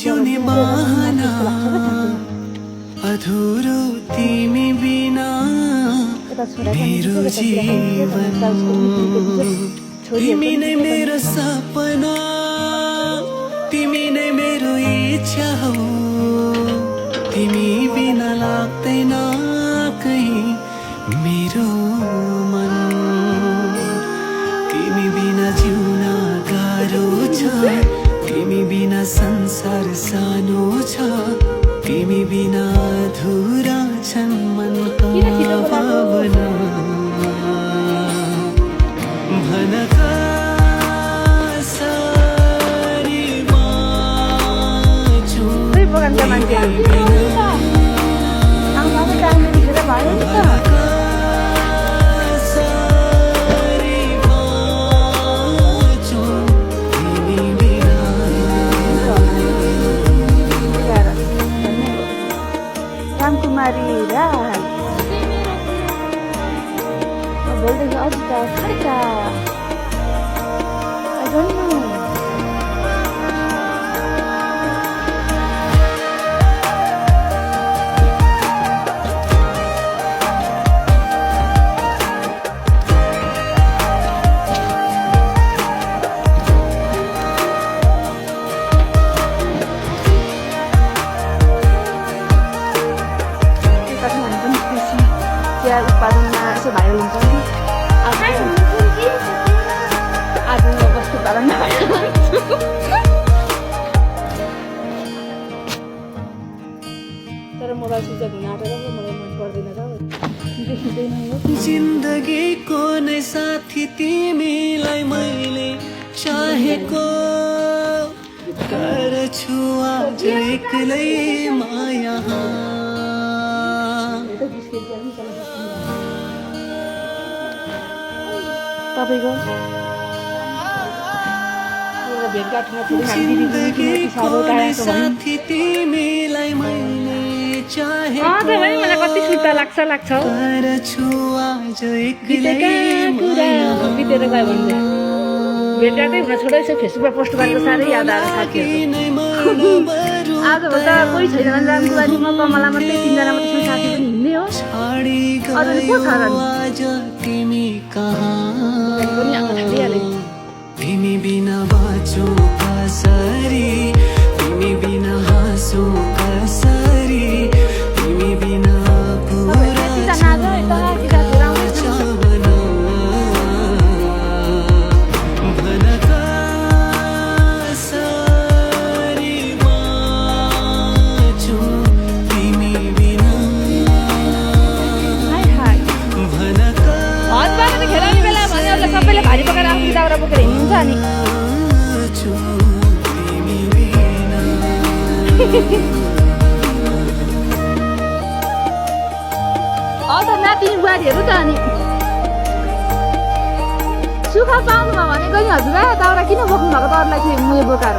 जिउने बहाना अधुरो तिमी बिना मेरो जीवन तिमी नै मेरो सपना तिमी नै मेरो इच्छा हो तिमी बिना लाग्दैन कहीं मेरो मन तिमी बिना जिउन गाह्रो छ तिमी बिना संसार सानो छ तिमी बिना अधुरा छन् मनका भावना भन कसरी बाँचु तिमी बिना रामकुमारी राज बोल्दैछ Ajita Khadka I don't know. उत्पादनमा यसो भाइरल हुन्छ नि आज वस्तु उत्पादनमा भाइरल तर मलाई सुझाव हुन आँटेर मलाई मन पर्दैन र जिन्दगीको नै साथी तिमीलाई मैले चाहेको गर्छु आज एक्लै माया तपाईँको साथी तिमीलाई मैले चाहेको मलाई कति सुर्ता लाग्छ गर्छु आज एक्लै बितेर गयो भने भेटघाटै हुन छोडेछ फेसबुकमा पोस्ट गरेको साह्रै याद आएर साथीहरू आजभन्दा कोही छैन भने रामकुमारी म कमला मात्रै 3 जना मात्रै साथी पनि हिँड्ने हो अरू को छ र तिमी कहाँ पनि आउन थालिहाले तिमी बिना बाँचो कसरी तिमी बिना हाँसो कसरी तिमी बिना पुरा चाहना भन कसरी बाँचो तिमी बिना भन हदबाट खेलाउने बेला भने सबैले भारी पकाएर आफ्नो दाउरा बोकेर हिँड्नुहुन्छ अनि नातिनी बुहारीहरू त अनि सुख पाउनुभयो भने गयो हजुर दाउरा किन बोक्नु भएको त अरूलाई चाहिँ मुयो बोकाएर